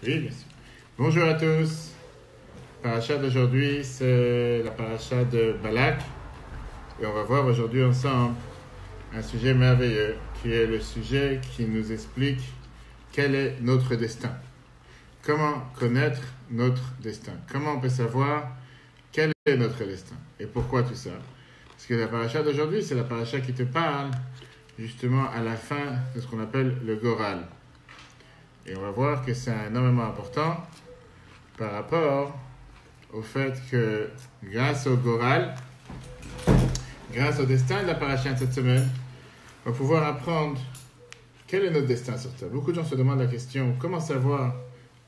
Oui, bien sûr. Bonjour à tous. Paracha d'aujourd'hui, c'est la paracha de Balak. Et on va voir aujourd'hui ensemble un sujet merveilleux qui est le sujet qui nous explique quel est notre destin. Comment connaître notre destin? Comment on peut savoir quel est notre destin? Et pourquoi tout ça? Parce que la paracha d'aujourd'hui, c'est la paracha qui te parle justement à la fin de ce qu'on appelle le Goral. Et on va voir que c'est énormément important par rapport au fait que grâce au Goral, grâce au destin de la paracha de cette semaine, on va pouvoir apprendre quel est notre destin sur Terre. Beaucoup de gens se demandent la question, comment savoir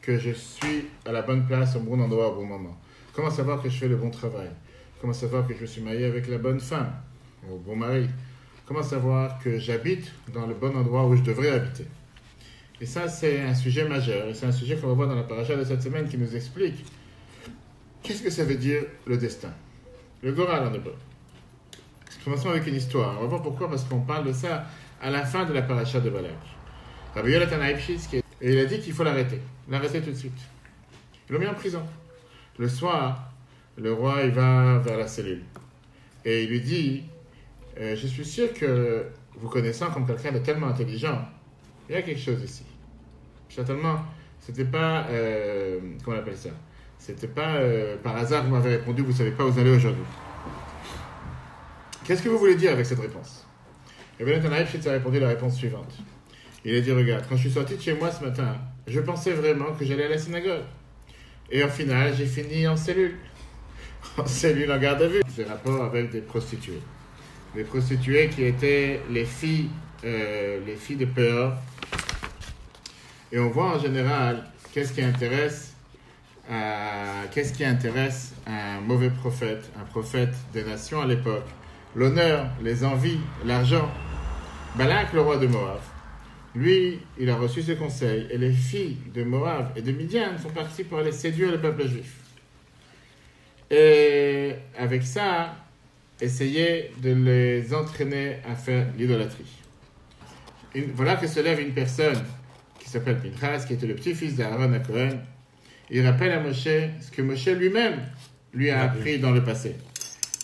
que je suis à la bonne place, au bon endroit, au bon moment? Comment savoir que je fais le bon travail? Comment savoir que je me suis marié avec la bonne femme, au bon mari? Comment savoir que j'habite dans le bon endroit où je devrais habiter? Et ça, c'est un sujet majeur. Et c'est un sujet qu'on va voir dans la paracha de cette semaine qui nous explique qu'est-ce que ça veut dire le destin. Le Goral en hébreu. Commençons avec une histoire. On va voir pourquoi, parce qu'on parle de ça à la fin de la paracha de Balak. Rabbi Yonatan Aipshitz, et il a dit qu'il faut l'arrêter. L'arrêter tout de suite. Ils l'ont mis en prison. Le soir, le roi, il va vers la cellule. Et il lui dit, je suis sûr que vous connaissant comme quelqu'un de tellement intelligent, il y a quelque chose ici. Certainement, c'était pas, comment on appelle ça? C'était pas par hasard que vous m'avez répondu, vous savez pas où vous allez aujourd'hui. Qu'est-ce que vous voulez dire avec cette réponse? Et bien, Nathan Aipshitz a répondu la réponse suivante. Il a dit, regarde, quand je suis sorti de chez moi ce matin, je pensais vraiment que j'allais à la synagogue. Et au final, j'ai fini en cellule. En cellule, en garde à vue. J'ai rapport avec des prostituées. Des prostituées qui étaient les filles de Péor. Et on voit en général qu'est-ce qui intéresse un mauvais prophète, un prophète des nations à l'époque. L'honneur, les envies, l'argent. Balak, le roi de Moab, lui, il a reçu ce conseil. Et les filles de Moab et de Midian sont parties pour aller séduire le peuple juif. Et avec ça, essayer de les entraîner à faire l'idolâtrie. Voilà que se lève une personne qui s'appelle Pinchas, qui était le petit-fils d'Aaron à Cohen. Il rappelle à Moshe ce que Moshe lui-même lui a appris dans le passé.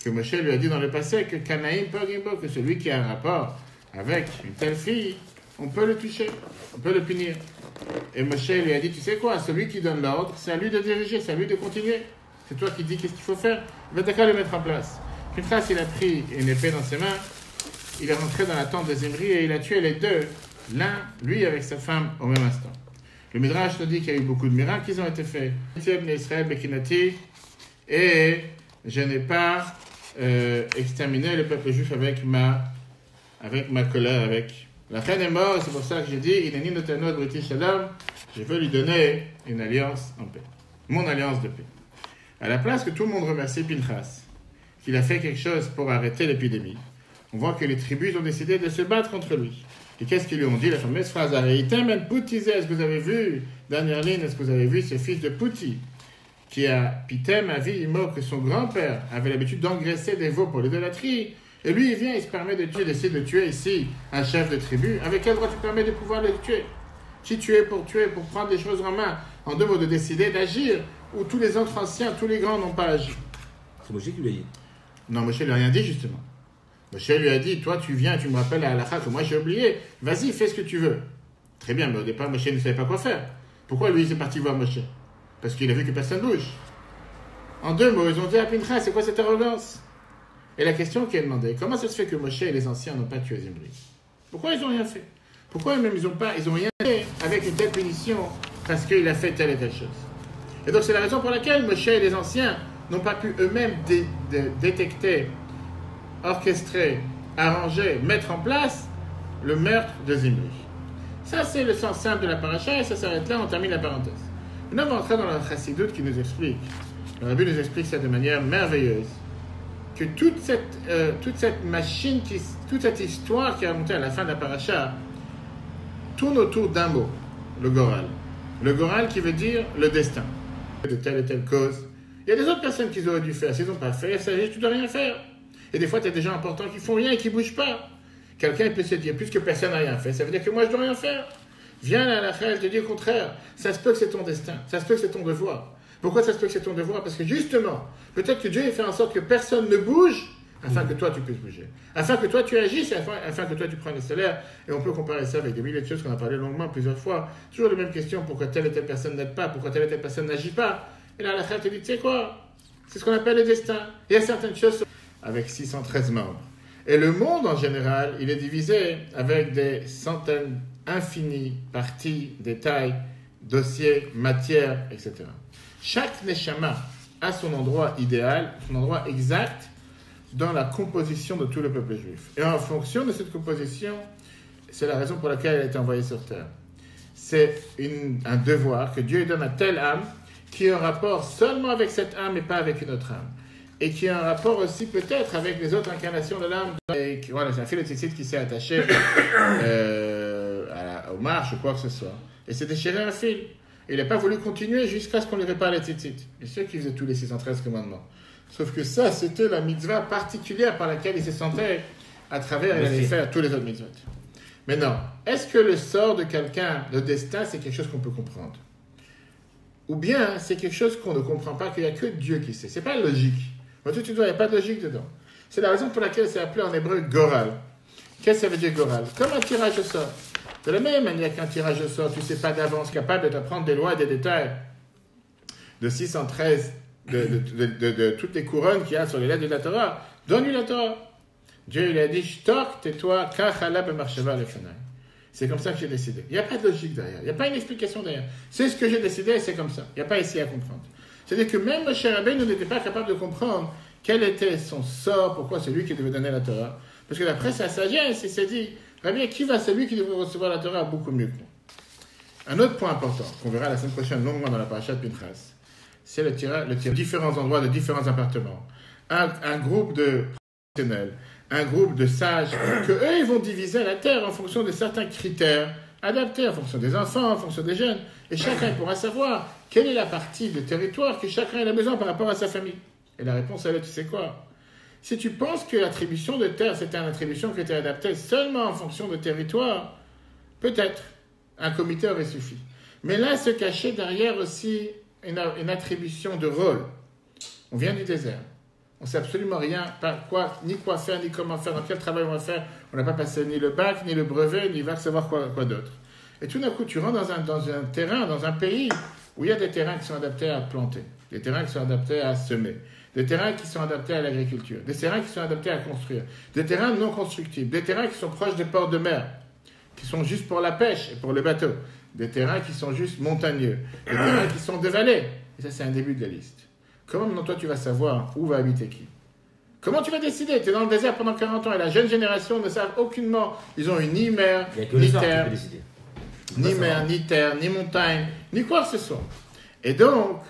Que Moshe lui a dit dans le passé que Kanaïm Pogimbo, que celui qui a un rapport avec une telle fille, on peut le toucher, on peut le punir. Et Moshe lui a dit, tu sais quoi, celui qui donne l'ordre, c'est à lui de diriger, c'est à lui de continuer. C'est toi qui dis qu'est-ce qu'il faut faire. Il va d'accord le mettre en place. Pinchas, il a pris une épée dans ses mains, il est rentré dans la tente de Zimri et il a tué les deux, l'un, lui avec sa femme, au même instant. Le Midrash nous dit qu'il y a eu beaucoup de miracles qui ont été faits. Et je n'ai pas exterminé le peuple juif avec ma colère, avec la reine est morte, c'est pour ça que j'ai dit, je veux lui donner une alliance en paix. Mon alliance de paix. À la place que tout le monde remercie Pinchas, qu'il a fait quelque chose pour arrêter l'épidémie, on voit que les tribus ont décidé de se battre contre lui. Et qu'est-ce qu'ils lui ont dit? La fameuse phrase, est-ce que vous avez vu, dernière ligne, est-ce que vous avez vu ce fils de Pouti, qui a Pitem, Avi, que son grand-père avait l'habitude d'engraisser des veaux pour l'idolâtrie, et lui, il vient, il se permet de tuer, d'essayer de tuer ici un chef de tribu. Avec quel droit tu permets de pouvoir le tuer? Qui tuer, pour prendre les choses en main? En deux mots, de décider d'agir, où tous les autres anciens, tous les grands n'ont pas agi. C'est Moshe qui lui a dit. Non, Moshe lui a rien dit, justement. Moshe lui a dit, toi, tu viens, tu me rappelles à Halakha que moi j'ai oublié. Vas-y, fais ce que tu veux. Très bien, mais au départ, Moshe ne savait pas quoi faire. Pourquoi lui, il est parti voir Moshe? Parce qu'il a vu que personne bouge. En deux mots, ils ont dit à Pinchas, c'est quoi cette arrogance? Et la question qui est demandée, comment ça se fait que Moshe et les anciens n'ont pas tué Zimri? Pourquoi ils n'ont rien fait? Pourquoi même ils ont rien fait avec une telle punition parce qu'il a fait telle et telle chose? Et donc c'est la raison pour laquelle Moshe et les anciens n'ont pas pu eux-mêmes détecter, orchestrer, arranger, mettre en place le meurtre de Zimri. Ça c'est le sens simple de la paracha et ça s'arrête là, on termine la parenthèse. Maintenant on va entrer dans la chassidoute qui nous explique. Le Rabbi nous explique ça de manière merveilleuse. Que toute cette machine, toute cette histoire qui est remontée à la fin de la paracha tourne autour d'un mot, le Goral. Le Goral qui veut dire le destin. De telle et telle cause. Il y a des autres personnes qui auraient dû faire. S'ils n'ont pas fait, ça veut dire que tu ne dois rien faire. Et des fois, tu as des gens importants qui font rien et qui ne bougent pas. Quelqu'un peut se dire, puisque personne n'a rien fait, ça veut dire que moi, je ne dois rien faire. Viens à la halakha, elle te dit au contraire. Ça se peut que c'est ton destin. Ça se peut que c'est ton devoir. Pourquoi ça se peut que c'est ton devoir? Parce que justement, peut-être que Dieu a fait en sorte que personne ne bouge afin que toi tu puisses bouger. Afin que toi tu agisses, afin que toi tu prennes le salaire. Et on peut comparer ça avec des milliers de choses qu'on a parlé longuement plusieurs fois. Toujours les mêmes questions. Pourquoi telle et telle personne n'aide pas? Pourquoi telle et telle personne n'agit pas? Et là, la halakha te dit, tu sais quoi? C'est ce qu'on appelle le destin. Il y a certaines choses avec 613 membres. Et le monde en général, il est divisé avec des centaines infinies parties, détails, dossiers, matières, etc. Chaque neshama a son endroit idéal, son endroit exact dans la composition de tout le peuple juif. Et en fonction de cette composition, c'est la raison pour laquelle elle a été envoyée sur terre. C'est un devoir que Dieu donne à telle âme qui a un rapport seulement avec cette âme et pas avec une autre âme. Et qui a un rapport aussi peut-être avec les autres incarnations de l'âme. Voilà, c'est un fil de tzitzit qui s'est attaché aux marches ou quoi que ce soit. Et c'est déchiré un fil. Il n'a pas voulu continuer jusqu'à ce qu'on lui répare les tzitzit. Et ceux qui faisaient tous les 613 commandements. Sauf que ça, c'était la mitzvah particulière par laquelle il se sentait à travers et allait faire tous les autres mitzvot. Mais non, est-ce que le sort de quelqu'un, le destin, c'est quelque chose qu'on peut comprendre? Ou bien c'est quelque chose qu'on ne comprend pas, qu'il n'y a que Dieu qui sait. C'est pas logique. Moi, tu vois, il n'y a pas de logique dedans. C'est la raison pour laquelle c'est appelé en hébreu Goral. Qu'est-ce que ça veut dire Goral? Comme un tirage au sort. De la même manière qu'un tirage au sort, tu ne sais pas d'avance, capable de t'apprendre des lois et des détails de 613, de toutes les couronnes qu'il y a sur les lettres de la Torah. Donne-lui la Torah. Dieu il a dit, Shtok, tais-toi, kachala b'marshava lefanai. C'est comme ça que j'ai décidé. Il n'y a pas de logique derrière. Il n'y a pas une explication derrière. C'est ce que j'ai décidé et c'est comme ça. Il n'y a pas ici à comprendre. C'est-à-dire que même Moshe Rabbeinu n'était pas capable de comprendre quel était son sort, pourquoi c'est lui qui devait donner la Torah. Parce que d'après sa sagesse, il s'est dit, Rabbi, qui va celui qui devrait recevoir la Torah beaucoup mieux que nous? Un autre point important, qu'on verra la semaine prochaine longuement dans la parasha de Pinchas, c'est le tir de différents endroits, de différents appartements. Un groupe de professionnels, un groupe de sages, que eux, ils vont diviser la terre en fonction de certains critères adaptés, en fonction des enfants, en fonction des jeunes. Et chacun pourra savoir quelle est la partie de territoire que chacun a besoin par rapport à sa famille. Et la réponse, elle est, tu sais quoi? Si tu penses que l'attribution de terre, c'était une attribution qui était adaptée seulement en fonction de territoire, peut-être, un comité aurait suffi. Mais là, se cachait derrière aussi une attribution de rôle. On vient du désert. On ne sait absolument rien, ni quoi faire, ni comment faire, dans quel travail on va faire. On n'a pas passé ni le bac, ni le brevet, ni va savoir quoi d'autre. Et tout d'un coup, tu rentres dans un terrain, dans un pays où il y a des terrains qui sont adaptés à planter, des terrains qui sont adaptés à semer, des terrains qui sont adaptés à l'agriculture, des terrains qui sont adaptés à construire, des terrains non constructibles, des terrains qui sont proches des ports de mer, qui sont juste pour la pêche et pour les bateaux, des terrains qui sont juste montagneux, des terrains qui sont dévalés. Et ça, c'est un début de la liste. Comment maintenant toi tu vas savoir où va habiter qui? Comment tu vas décider? Tu es dans le désert pendant 40 ans et la jeune génération ne savent aucunement. Ils ont eu ni mer, ni terre, ni terre, ni montagne, ni quoi que ce soit. Et donc,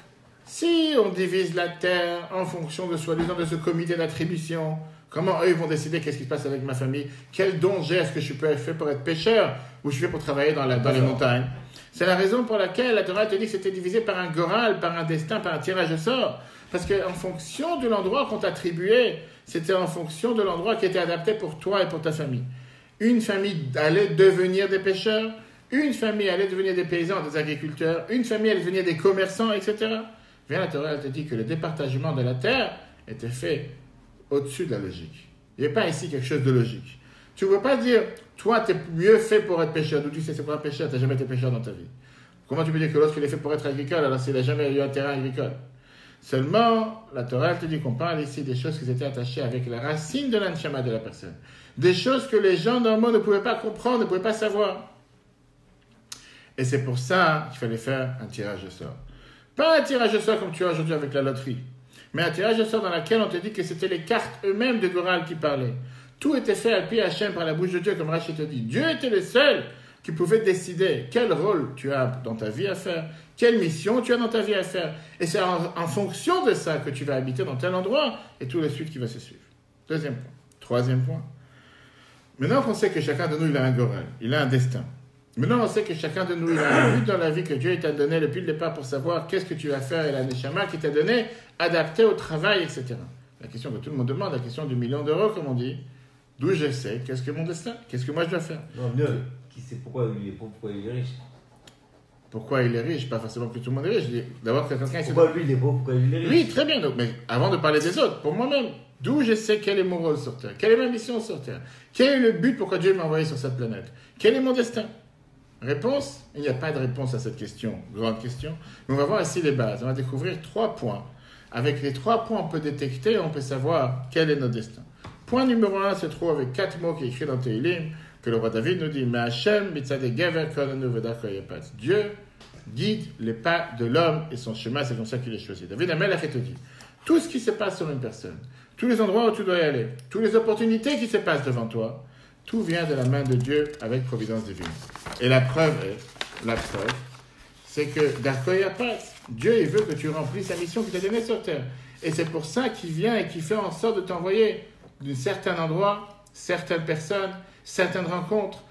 si on divise la terre en fonction de soi-disant de ce comité d'attribution, comment eux ils vont décider qu'est-ce qui se passe avec ma famille? Quel don j'ai? Est-ce que je suis fait pour être pêcheur ou je suis fait pour travailler dans les montagnes? C'est la raison pour laquelle la Torah te dit que c'était divisé par un goral, par un destin, par un tirage au sort. Parce qu'en fonction de l'endroit qu'on t'attribuait, c'était en fonction de l'endroit qui était adapté pour toi et pour ta famille. Une famille allait devenir des pêcheurs, une famille allait devenir des paysans, des agriculteurs, une famille allait devenir des commerçants, etc. Bien, la Torah te dit que le départagement de la terre était fait au-dessus de la logique. Il n'y a pas ici quelque chose de logique. Tu ne peux pas dire, toi, tu es mieux fait pour être pêcheur. D'où tu sais c'est pour un pêcheur, tu n'as jamais été pêcheur dans ta vie. Comment tu peux dire que l'autre, il est fait pour être agricole, alors s'il n'a jamais eu un terrain agricole? Seulement, la Torah te dit qu'on parle ici des choses qui étaient attachées avec la racine de l'anshama de la personne. Des choses que les gens normaux ne pouvaient pas comprendre, ne pouvaient pas savoir. Et c'est pour ça qu'il fallait faire un tirage au sort. Pas un tirage au sort comme tu as aujourd'hui avec la loterie, mais un tirage au sort dans lequel on te dit que c'était les cartes eux-mêmes de Goral qui parlaient. Tout était fait à pied Hachem par la bouche de Dieu, comme Rachid te dit. Dieu était le seul qui pouvait décider quel rôle tu as dans ta vie à faire, quelle mission tu as dans ta vie à faire. Et c'est en fonction de ça que tu vas habiter dans tel endroit et tout le suite qui va se suivre. Deuxième point. Troisième point. Maintenant qu'on sait que chacun de nous, il a un Goral, il a un destin. Maintenant, on sait que chacun de nous, il a un but dans la vie que Dieu t'a donné depuis le départ pour savoir qu'est-ce que tu vas faire et la neshama qui t'a donné, adapté au travail, etc. La question que tout le monde demande, la question du million d'euros, comme on dit. D'où je sais, qu'est-ce que mon destin? Qu'est-ce que moi je dois faire? Non, mieux, qui sait pourquoi lui il est pauvre, pourquoi il est riche. Pourquoi il est riche? Pas forcément que tout le monde est riche. Je dis d'abord que quelqu'un... Pourquoi lui il est pauvre, pourquoi lui il est riche. Oui, très bien. Donc, mais avant de parler des autres, pour moi-même, d'où je sais quel est mon rôle sur Terre? Quelle est ma mission sur Terre? Quel est le but pourquoi Dieu m'a envoyé sur cette planète? Quel est mon destin? Réponse? Il n'y a pas de réponse à cette question, grande question. Mais on va voir ici les bases. On va découvrir 3 points. Avec les 3 points, on peut détecter, on peut savoir quel est notre destin. Point numéro 1 se trouve avec 4 mots qui est écrit dans Tehillim, que le roi David nous dit, mais Hachem, mitzadeh gever kolenu v'dachor yapat. Dieu guide les pas de l'homme et son chemin, c'est comme ça qu'il est choisi. David Amelech te dit, tout ce qui se passe sur une personne, tous les endroits où tu dois y aller, toutes les opportunités qui se passent devant toi, tout vient de la main de Dieu avec providence divine. Et la preuve, c'est que d'Achor yapat, Dieu il veut que tu remplisses la mission qu'il t'a donnée sur terre. Et c'est pour ça qu'il vient et qu'il fait en sorte de t'envoyer d'un certain endroit, certaines personnes, certaines rencontres,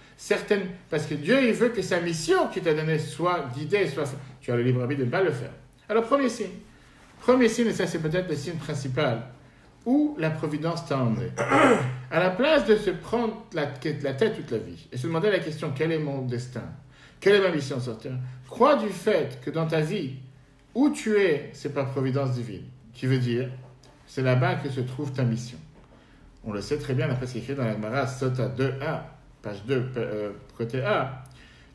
parce que Dieu, il veut que sa mission qu'il t'a donnée soit guidée, tu as le libre arbitre de ne pas le faire. Alors, premier signe, et ça c'est peut-être le signe principal, où la providence t'a emmené. À la place de se prendre la tête toute la vie, et se demander la question, quel est mon destin? Quelle est ma mission sur terre? Crois du fait que dans ta vie, où tu es, c'est par providence divine, qui veut dire, c'est là-bas que se trouve ta mission. On le sait très bien, après ce qui est écrit dans la Gemara, Sota 2a, page 2, côté A.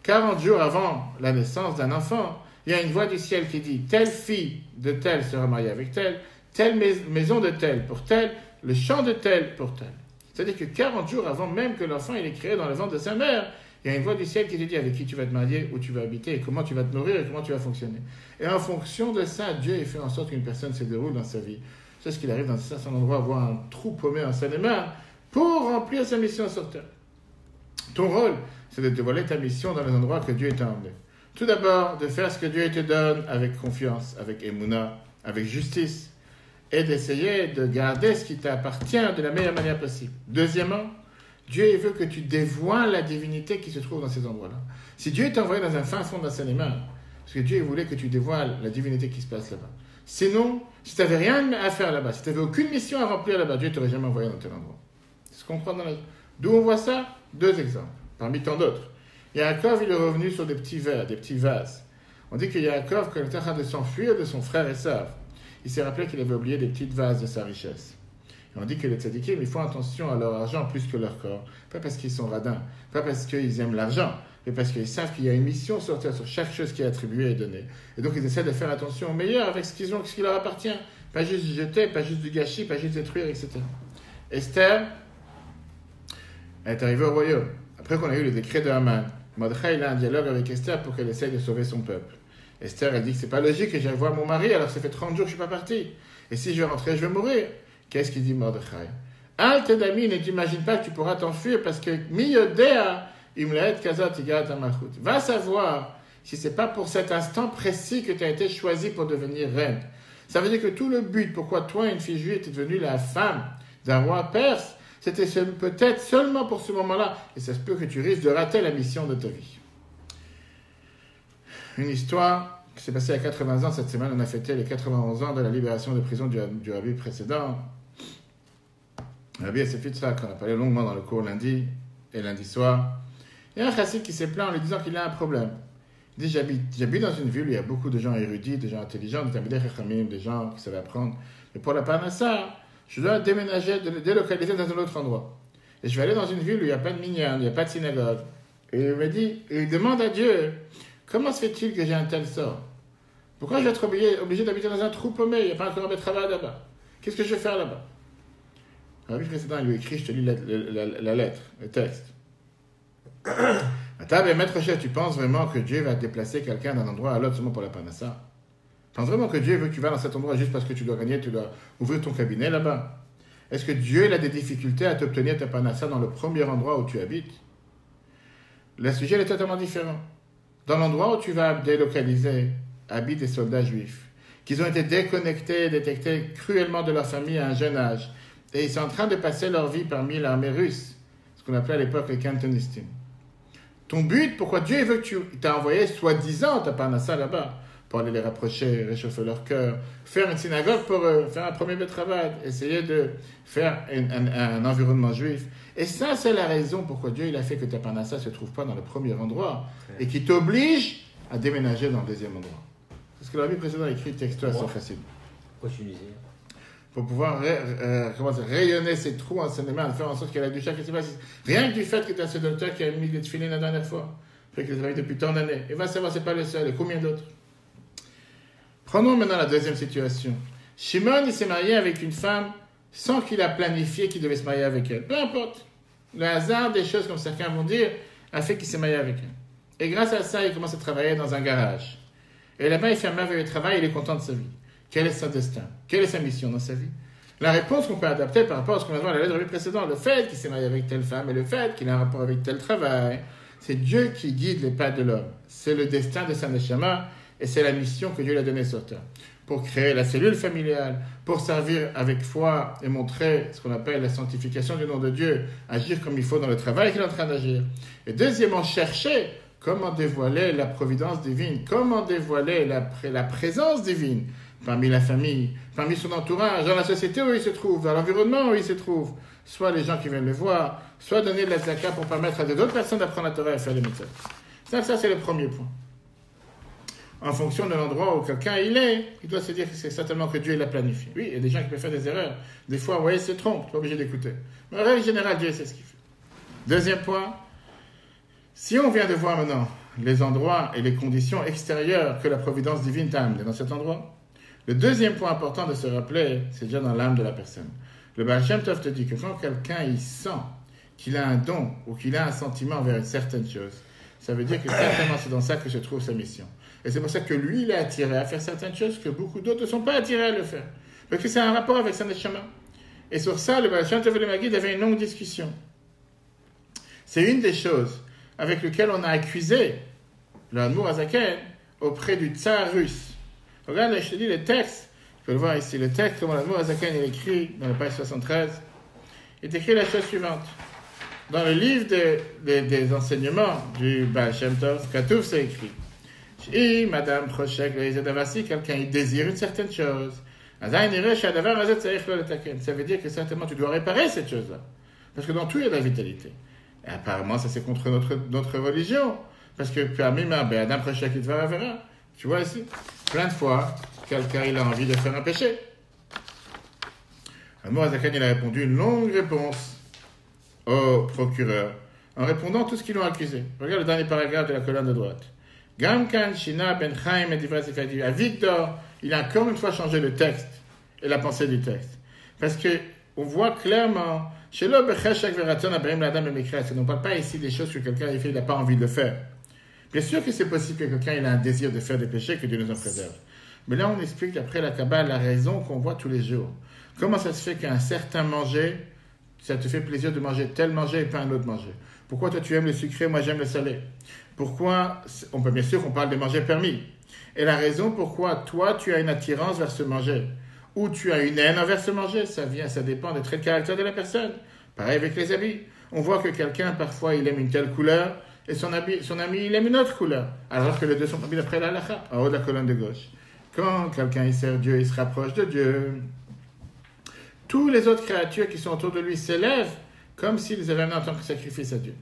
40 jours avant la naissance d'un enfant, il y a une voix du ciel qui dit, telle fille de telle sera mariée avec telle maison de telle pour telle, le champ de telle pour telle. C'est-à-dire que 40 jours avant même que l'enfant il est créé dans le ventre de sa mère, il y a une voix du ciel qui te dit avec qui tu vas te marier, où tu vas habiter, et comment tu vas te nourrir, et comment tu vas fonctionner. Et en fonction de ça, Dieu a fait en sorte qu'une personne se déroule dans sa vie. C'est ce qu'il arrive dans un certain endroit, voir un trou paumé en Seine-et-Marne, pour remplir sa mission sur terre. Ton rôle, c'est de dévoiler ta mission dans les endroits que Dieu t'a emmené. Tout d'abord, de faire ce que Dieu te donne avec confiance, avec émouna, avec justice, et d'essayer de garder ce qui t'appartient de la meilleure manière possible. Deuxièmement, Dieu il veut que tu dévoiles la divinité qui se trouve dans ces endroits-là. Si Dieu t'a envoyé dans un fin fond de Seine-et-Marne, parce que Dieu voulait que tu dévoiles la divinité qui se passe là-bas. Sinon, si tu n'avais rien à faire là-bas, si tu n'avais aucune mission à remplir là-bas, Dieu ne t'aurait jamais envoyé dans tel endroit. C'est ce qu'on croit dans la... D'où on voit ça? 2 exemples, parmi tant d'autres. Yaakov, il est revenu sur des petits verres, des petits vases. On dit que Yaakov, quand il était en train de s'enfuir de son frère Esav, il s'est rappelé qu'il avait oublié des petites vases de sa richesse. Et on dit que les tzadikim, ils font attention à leur argent plus que leur corps. Pas parce qu'ils sont radins, pas parce qu'ils aiment l'argent, mais parce qu'ils savent qu'il y a une mission sur terre, sur chaque chose qui est attribuée et donnée. Et donc ils essaient de faire attention au meilleur avec ce qu'ils ont, ce qui leur appartient. Pas juste du jeter, pas juste du gâchis, pas juste détruire, etc. Esther, elle est arrivée au royaume. Après qu'on a eu le décret de Haman, Mordechai il a un dialogue avec Esther pour qu'elle essaye de sauver son peuple. Esther, elle dit que c'est pas logique que j'aille voir mon mari alors que ça fait 30 jours que je suis pas parti. Et si je vais rentrer, je vais mourir. Qu'est-ce qu'il dit Mordechai? Al Tedami, ne t'imagine pas que tu pourras t'enfuir parce que Miyodea, Imlaet Kazat Igat Amachut. Va savoir si c'est pas pour cet instant précis que tu as été choisi pour devenir reine. Ça veut dire que tout le but, pourquoi toi, une fille juive, es devenue la femme d'un roi perse, c'était peut-être seulement pour ce moment-là. Et ça se peut que tu risques de rater la mission de ta vie. Une histoire qui s'est passée il y a 80 ans. Cette semaine, on a fêté les 91 ans de la libération de prison du rabbi précédent. Rabbi Yosef Yitzhak, qu'on a parlé longuement dans le cours lundi et lundi soir. Il y a un chassid qui s'est plaint en lui disant qu'il a un problème. Il dit, j'habite dans une ville où il y a beaucoup de gens érudits, des gens intelligents, des talmidei chachamim, des gens qui savent apprendre. Mais pour la parnassa, je dois déménager, délocaliser dans un autre endroit. Et je vais aller dans une ville où il n'y a pas de minyan, il n'y a pas de synagogue. Et il me dit, il demande à Dieu, comment se fait-il que j'ai un tel sort? Pourquoi je vais être obligé d'habiter dans un trou paumé? Il n'y a pas encore de travail là-bas. Qu'est-ce que je vais faire là-bas? Le rabbi précédent, il lui écrit, je te lis la lettre, le texte. Attends, maître chef, tu penses vraiment que Dieu va déplacer quelqu'un d'un endroit à l'autre seulement pour la panassa? Tu penses vraiment que Dieu veut que tu vas dans cet endroit juste parce que tu dois ouvrir ton cabinet là-bas? Est-ce que Dieu a des difficultés à t'obtenir ta panassa dans le premier endroit où tu habites? Le sujet est totalement différent. Dans l'endroit où tu vas délocaliser, habitent des soldats juifs, qui ont été déconnectés, détectés cruellement de leur famille à un jeune âge, et ils sont en train de passer leur vie parmi l'armée russe, ce qu'on appelait à l'époque les cantonistes. Ton but, pourquoi Dieu veut que il t'a envoyé soi-disant ta parnassa là-bas pour aller les rapprocher, réchauffer leur cœur, faire une synagogue pour eux, faire un premier travail, essayer de faire un environnement juif. Et ça, c'est la raison pourquoi Dieu il a fait que ta parnassa ne se trouve pas dans le premier endroit et qui t'oblige à déménager dans le deuxième endroit. Parce que la vie précédente a écrit texto assez facile. Pourquoi je suis disais Pour pouvoir rayonner ces trous en cinéma, faire en sorte qu'elle a du chaque rien que du fait que tu as ce docteur qui a mis des tefilines la dernière fois, fait qu'il travaille depuis tant d'années. Et va savoir, c'est pas le seul, et combien d'autres. Prenons maintenant la deuxième situation. Shimon, il s'est marié avec une femme sans qu'il a planifié qu'il devait se marier avec elle. Peu importe. Le hasard des choses, comme certains vont dire, a fait qu'il s'est marié avec elle. Et grâce à ça, il commence à travailler dans un garage. Et là-bas, il fait un merveilleux travail, il est content de sa vie. Quel est son destin? Quelle est sa mission dans sa vie? La réponse qu'on peut adapter par rapport à ce qu'on a vu dans la lettre précédente, le fait qu'il s'est marié avec telle femme et le fait qu'il a un rapport avec tel travail, c'est Dieu qui guide les pas de l'homme. C'est le destin de sa neshama et c'est la mission que Dieu lui a donnée sur terre. Pour créer la cellule familiale, pour servir avec foi et montrer ce qu'on appelle la sanctification du nom de Dieu, agir comme il faut dans le travail qu'il est en train d'agir. Et deuxièmement, chercher comment dévoiler la providence divine, comment dévoiler la présence divine parmi la famille, parmi son entourage, dans la société où il se trouve, dans l'environnement où il se trouve, soit les gens qui viennent le voir, soit donner de la zaka pour permettre à d'autres personnes d'apprendre la Torah et faire les mitzvot. Ça c'est le premier point. En fonction de l'endroit où quelqu'un il est, il doit se dire que c'est certainement que Dieu l'a planifié. Oui, il y a des gens qui peuvent faire des erreurs. Des fois, vous voyez, ils se trompent, tu n'es pas obligé d'écouter. Mais en règle générale, Dieu sait ce qu'il fait. Deuxième point, si on vient de voir maintenant les endroits et les conditions extérieures que la providence divine t'a amené dans cet endroit, le deuxième point important de se rappeler, c'est déjà dans l'âme de la personne. Le Baal Shem Tov te dit que quand quelqu'un il sent qu'il a un don ou qu'il a un sentiment vers certaines choses, ça veut dire que certainement c'est dans ça que se trouve sa mission. Et c'est pour ça que lui, il est attiré à faire certaines choses que beaucoup d'autres ne sont pas attirés à le faire. Parce que c'est un rapport avec sa neshama. Et sur ça, le Baal Shem Tov et le Maguid avaient une longue discussion. C'est une des choses avec lesquelles on a accusé le Admour Hazaken auprès du tsar russe. Regarde, je te dis le texte, tu peux le voir ici, le texte, comme l'Admour Hazaken il écrit dans la page 73, il est écrit la chose suivante. Dans le livre des enseignements du Baal Shem Tov, Katouf, c'est écrit. Si Madame Prochek, si quelqu'un il désire une certaine chose, ça veut dire que certainement tu dois réparer cette chose-là. Parce que dans tout il y a de la vitalité. Et apparemment, ça c'est contre notre religion. Parce que Madame Prochek, il te verra. Tu vois ici, plein de fois, quelqu'un il a envie de faire un péché. Admour Hazaken il a répondu une longue réponse au procureur en répondant tout ce qu'ils l'ont accusé. Regarde le dernier paragraphe de la colonne de droite. Gamkan Shina Ben Chaim et Divrazikadi. À Victor, il a encore une fois changé le texte et la pensée du texte. Parce que on voit clairement, chez l'homme Becheshek Veraton Abraham Ladam et Mekres, on ne parle pas ici des choses que quelqu'un il n'a pas envie de le faire. Bien sûr que c'est possible que quelqu'un il a un désir de faire des péchés, que Dieu nous en préserve. Mais là, on explique après la Kabbale la raison qu'on voit tous les jours. Comment ça se fait qu'un certain manger, ça te fait plaisir de manger tel manger et pas un autre manger? Pourquoi toi tu aimes le sucré, moi j'aime le salé? Pourquoi? On peut bien sûr qu'on parle de manger permis. Et la raison pourquoi toi tu as une attirance vers ce manger ou tu as une haine envers ce manger, ça dépend des traits de caractère de la personne. Pareil avec les habits. On voit que quelqu'un parfois il aime une telle couleur et son ami il aime une autre couleur. Alors que les deux sont mis d'après la halakha, en haut de la colonne de gauche. Quand quelqu'un il sert Dieu, il se rapproche de Dieu. Toutes les autres créatures qui sont autour de lui s'élèvent comme s'ils avaient amené en tant que sacrifice à Dieu.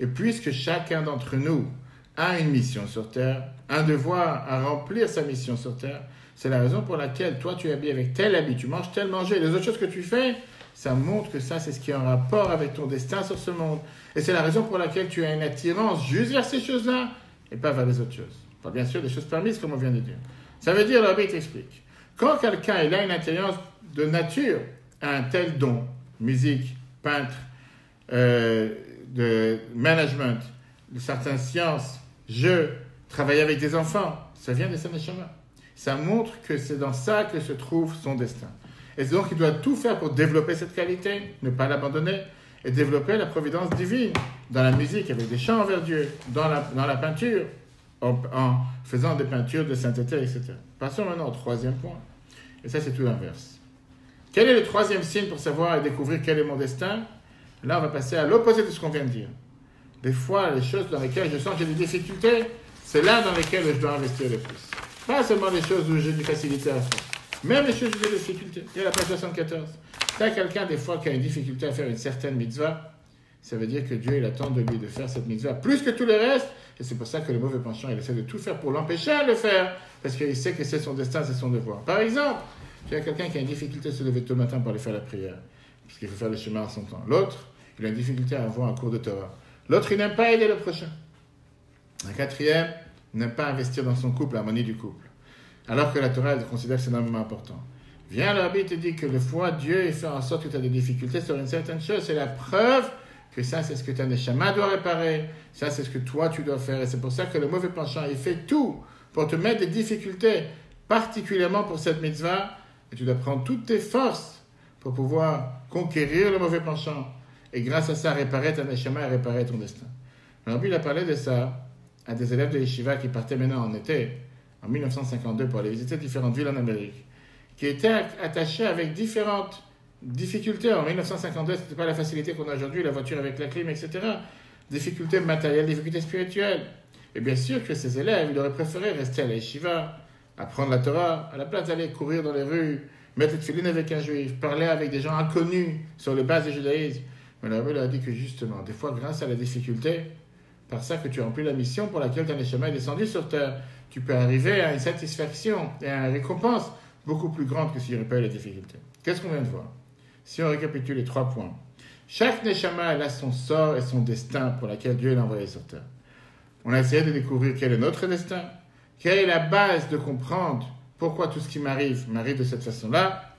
Et puisque chacun d'entre nous a une mission sur terre, un devoir à remplir sa mission sur terre, c'est la raison pour laquelle toi tu es habillé avec tel habit, tu manges tel manger, les autres choses que tu fais, ça montre que ça c'est ce qui est en rapport avec ton destin sur ce monde. Et c'est la raison pour laquelle tu as une attirance juste vers ces choses-là et pas vers les autres choses. Pas bien sûr des choses permises comme on vient de dire. Ça veut dire, le rabbi t'explique, quand quelqu'un il a une attirance de nature à un tel don, musique, peintre, de management, de certaines sciences, jeux, travailler avec des enfants, ça vient de sa neshama. Ça montre que c'est dans ça que se trouve son destin. Et donc il doit tout faire pour développer cette qualité, ne pas l'abandonner, et développer la providence divine dans la musique, avec des chants envers Dieu, dans la peinture, en faisant des peintures de sainteté, etc. Passons maintenant au troisième point. Et ça, c'est tout l'inverse. Quel est le troisième signe pour savoir et découvrir quel est mon destin? Là, on va passer à l'opposé de ce qu'on vient de dire. des fois, les choses dans lesquelles je sens que j'ai des difficultés, c'est là dans lesquelles je dois investir le plus. Pas seulement les choses où j'ai une facilité à faire. Même les choses où j'ai des difficultés. Il y a la page 74. Si tu as quelqu'un, des fois, qui a une difficulté à faire une certaine mitzvah, ça veut dire que Dieu, il attend de lui de faire cette mitzvah plus que tout le reste. Et c'est pour ça que le mauvais penchant, il essaie de tout faire pour l'empêcher à le faire. Parce qu'il sait que c'est son destin, c'est son devoir. Par exemple, tu as quelqu'un qui a une difficulté à se lever tôt le matin pour aller faire la prière. Parce qu'il faut faire le chemin en son temps. L'autre, il a une difficulté à avoir un cours de Torah. L'autre, il n'aime pas aider le prochain. Un quatrième, il n'aime pas investir dans son couple, l'harmonie du couple. Alors que la Torah, elle considère que c'est énormément important. Viens, le rabbi te dit que le fois, Dieu, il fait en sorte que tu as des difficultés sur une certaine chose. C'est la preuve que ça, c'est ce que ta neshama doit réparer. Ça, c'est ce que toi, tu dois faire. Et c'est pour ça que le mauvais penchant, il fait tout pour te mettre des difficultés, particulièrement pour cette mitzvah. Et tu dois prendre toutes tes forces pour pouvoir conquérir le mauvais penchant. Et grâce à ça, réparer ta neshama et réparer ton destin. Le rabbi, il a parlé de ça à des élèves de yeshiva qui partaient maintenant en été, en 1952, pour aller visiter différentes villes en Amérique, qui étaient attachés avec différentes difficultés. En 1952, ce n'était pas la facilité qu'on a aujourd'hui, la voiture avec la clim, etc. Difficultés matérielles, difficultés spirituelles. Et bien sûr que ces élèves, ils auraient préféré rester à la yeshiva, apprendre la Torah, à la place d'aller courir dans les rues, mettre le tefillin avec un juif, parler avec des gens inconnus sur les bases du judaïsme. Mais le rabbi leur a dit que justement, des fois, grâce à la difficulté, par ça que tu as rempli la mission pour laquelle ton neshama est descendu sur terre, tu peux arriver à une satisfaction et à une récompense beaucoup plus grande que s'il n'y aurait pas eu la difficulté. Qu'est-ce qu'on vient de voir? Si on récapitule les 3 points. Chaque neshama, elle a son sort et son destin pour lequel Dieu l'a envoyé sur terre. On a essayé de découvrir quel est notre destin, quelle est la base de comprendre pourquoi tout ce qui m'arrive de cette façon-là,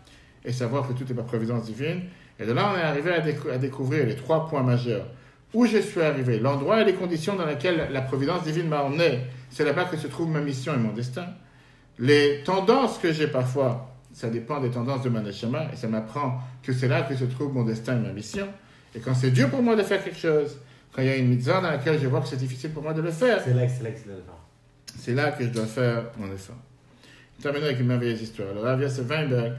et savoir que tout est par providence divine. Et de là, on est arrivé à découvrir les 3 points majeurs. Où je suis arrivé, l'endroit et les conditions dans lesquelles la providence divine m'a emmené, c'est là-bas que se trouve ma mission et mon destin. Les tendances que j'ai parfois, ça dépend des tendances de ma neshama, et ça m'apprend que c'est là que se trouve mon destin et ma mission. Et quand c'est dur pour moi de faire quelque chose, quand il y a une mitzvah dans laquelle je vois que c'est difficile pour moi de le faire, c'est là que je dois faire mon effort. Je terminerai avec une merveilleuse histoire. Alors, Rav Yosef Weinberg,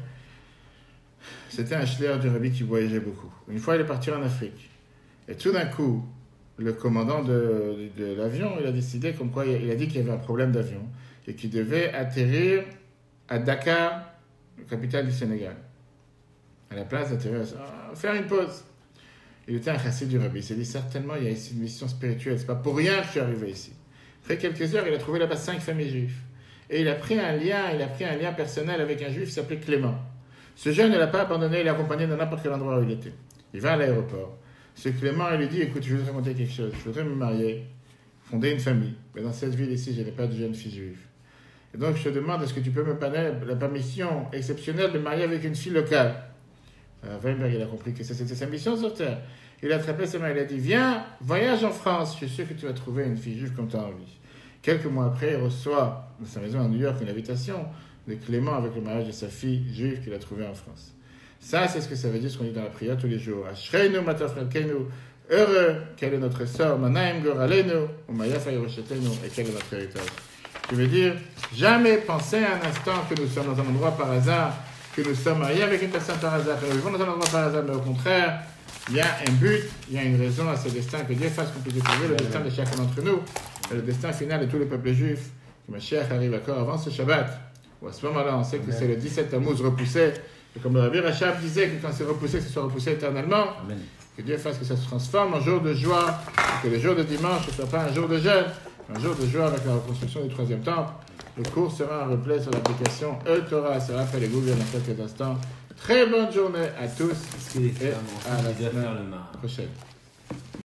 c'était un shliach du rabbi qui voyageait beaucoup. Une fois, il est parti en Afrique. Et tout d'un coup, le commandant de l'avion, il a décidé, comme quoi, il a dit qu'il y avait un problème d'avion et qu'il devait atterrir à Dakar, la capitale du Sénégal. À la place d'atterrir, faire une pause. Il était un chassid du rabbi. Il s'est dit, certainement, il y a ici une mission spirituelle. C'est pas pour rien que je suis arrivé ici. Après quelques heures, il a trouvé là-bas 5 familles juives. Et il a pris un lien personnel avec un juif qui s'appelait Clément. Ce jeune ne l'a pas abandonné, il l'a accompagné dans n'importe quel endroit où il était. Il va à l'aéroport. Ce Clément, il lui dit, écoute, je voudrais te raconter quelque chose. Je voudrais me marier, fonder une famille. Mais dans cette ville ici, je n'ai pas de jeune fille juive. Et donc, je te demande, est-ce que tu peux me donner la permission exceptionnelle de me marier avec une fille locale? Weinberg, il a compris que c'était sa mission sur Terre. Il a attrapé ses mains, il a dit, viens, voyage en France, je suis sûr que tu vas trouver une fille juive comme tu as envie. Quelques mois après, il reçoit dans sa maison à New York une invitation de Clément avec le mariage de sa fille juive qu'il a trouvée en France. Ça, c'est ce que ça veut dire, ce qu'on dit dans la prière tous les jours. Ashreinu matafrelkenu, heureux, quel est notre sort, manaim goralenu, umayafa yerushetenu, et quel est notre héritage. Je veux dire, jamais penser un instant que nous sommes dans un endroit par hasard, que nous sommes mariés avec une personne par hasard, que nous vivons dans un endroit par hasard, mais au contraire, il y a un but, il y a une raison à ce destin, que Dieu fasse qu'on puisse découvrir le destin de chacun d'entre nous, et le destin final de tous les peuples juifs, que Mashiach arrive encore avant ce Shabbat, où à ce moment-là, on sait que c'est le 17 Tammuz repoussé, et comme le Rabbi Rachab disait que quand c'est repoussé, que ce soit repoussé éternellement, Amen. Que Dieu fasse que ça se transforme en jour de joie, et que le jour de dimanche ne soit pas un jour de jeûne, un jour de joie avec la reconstruction du 3e temple. Le cours sera un replay sur l'application E-Torah, sera après les Google dans quelques instants. Très bonne journée à tous et à la semaine prochaine.